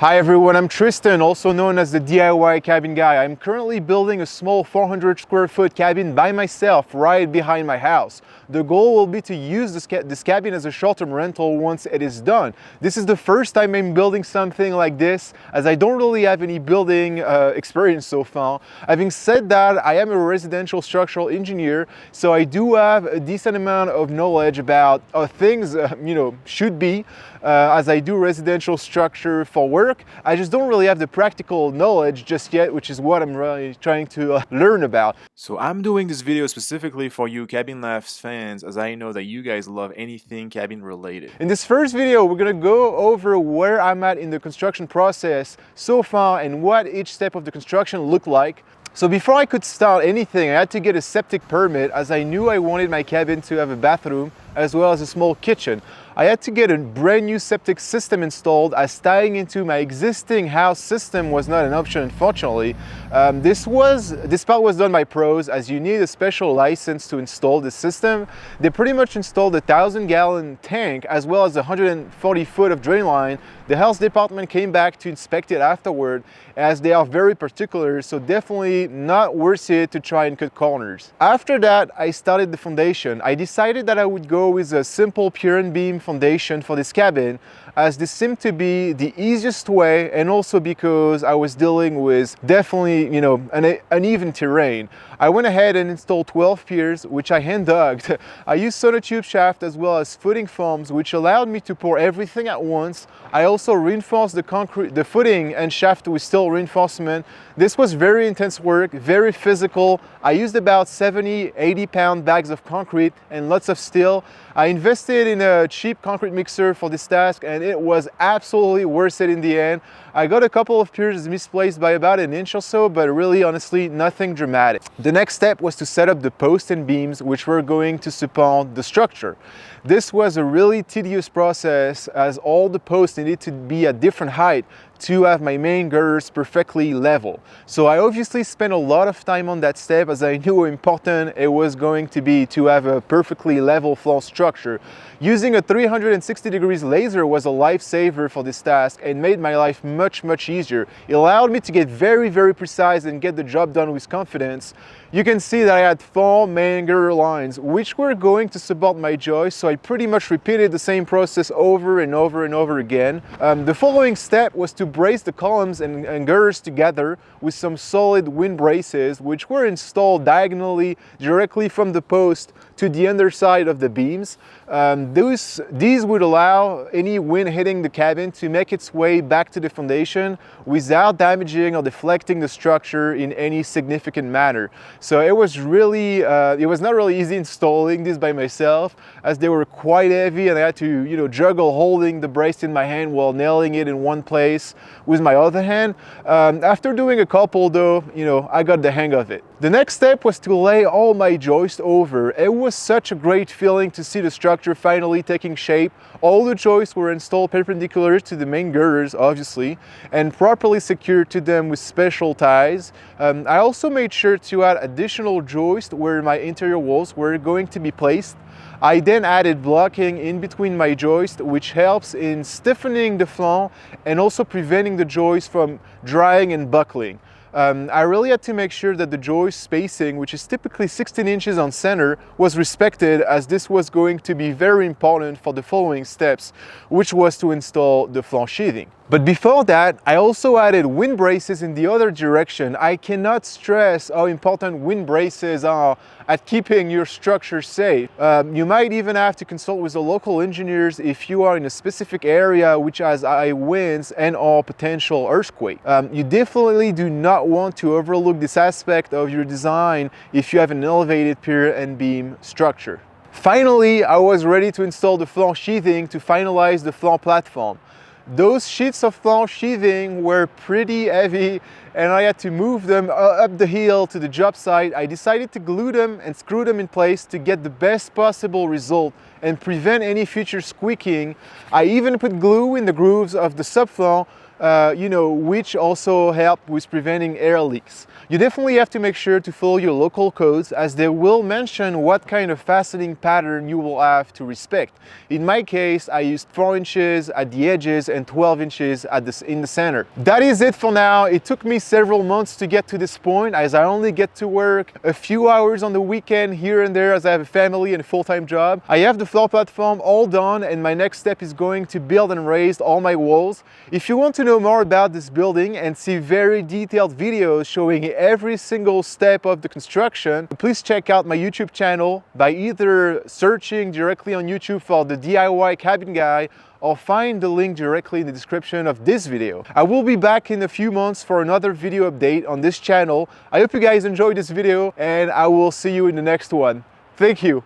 Hi everyone, I'm Tristan, also known as the DIY cabin guy. I'm currently building a small 400 square foot cabin by myself right behind my house. The goal will be to use this cabin as a short-term rental once it is done. This is the first time I'm building something like this, as I don't really have any building experience so far. Having said that, I am a residential structural engineer, so I do have a decent amount of knowledge about how things should be, as I do residential structure for work. I just don't really have the practical knowledge just yet, which is what I'm really trying to learn about. So I'm doing this video specifically for you Cabin Laughs fans, as I know that you guys love anything cabin related. In this first video, we're gonna go over where I'm at in the construction process so far and what each step of the construction looked like. So before I could start anything, I had to get a septic permit, as I knew I wanted my cabin to have a bathroom as well as a small kitchen. I had to get a brand new septic system installed, as tying into my existing house system was not an option, unfortunately. This part was done by pros, as you need a special license to install the system. They pretty much installed a 1,000-gallon tank as well as 140 foot of drain line. The health department came back to inspect it afterward, as they are very particular, so definitely not worth it to try and cut corners. After that, I started the foundation. I decided that I would go with a simple pier and beam foundation for this cabin, as this seemed to be the easiest way, and also because I was dealing with definitely, an uneven terrain. I went ahead and installed 12 piers, which I hand dug. I used sonotube shaft as well as footing foams, which allowed me to pour everything at once. I also reinforced the footing and shaft with steel reinforcement. This was very intense work, very physical. I used about 70-80 pound bags of concrete and lots of steel. I invested in a cheap concrete mixer for this task, and it was absolutely worth it in the end. I got a couple of piers misplaced by about an inch or so, but really, honestly, nothing dramatic. The next step was to set up the posts and beams which were going to support the structure. This was a really tedious process, as all the posts needed to be at different height to have my main girders perfectly level. So I obviously spent a lot of time on that step, as I knew how important it was going to be to have a perfectly level floor structure. Using a 360 degrees laser was a lifesaver for this task and made my life much easier. It allowed me to get very precise and get the job done with confidence. You can see that I had 4 main girder lines which were going to support my joist, so I pretty much repeated the same process over and over again. The following step was to brace the columns and girders together with some solid wind braces, which were installed diagonally directly from the post to the underside of the beams. These would allow any wind hitting the cabin to make its way back to the foundation without damaging or deflecting the structure in any significant manner. So it was not really easy installing this by myself, as they were quite heavy, and I had to juggle holding the brace in my hand while nailing it in one place with my other hand. After doing a couple though, I got the hang of it. The next step was to lay all my joists over. It was such a great feeling to see the structure finally taking shape. All the joists were installed perpendicular to the main girders, obviously, and properly secured to them with special ties. I also made sure to add additional joists where my interior walls were going to be placed. I then added blocking in between my joist, which helps in stiffening the flanc and also preventing the joist from drying and buckling. I really had to make sure that the joist spacing, which is typically 16 inches on center, was respected, as this was going to be very important for the following steps, which was to install the flanc sheathing. But before that, I also added wind braces in the other direction. I cannot stress how important wind braces are at keeping your structure safe. You might even have to consult with the local engineers if you are in a specific area which has high winds and or potential earthquake. You definitely do not want to overlook this aspect of your design if you have an elevated pier and beam structure. Finally, I was ready to install the flanc sheathing to finalize the flanc platform. Those sheets of flanc sheathing were pretty heavy, and I had to move them up the hill to the job site. I decided to glue them and screw them in place to get the best possible result and prevent any future squeaking. I even put glue in the grooves of the subfloor which also help with preventing air leaks. You definitely have to make sure to follow your local codes, as they will mention what kind of fastening pattern you will have to respect. In my case, I used 4 inches at the edges and 12 inches in the center. That is it for now. It took me several months to get to this point, as I only get to work a few hours on the weekend here and there, as I have a family and a full-time job. I have the floor platform all done, and my next step is going to build and raise all my walls. If you want to know more about this building and see very detailed videos showing every single step of the construction, please check out my YouTube channel by either searching directly on YouTube for the DIY Cabin Guy, or find the link directly in the description of this video. I will be back in a few months for another video update on this channel. I hope you guys enjoyed this video, and I will see you in the next one. Thank you.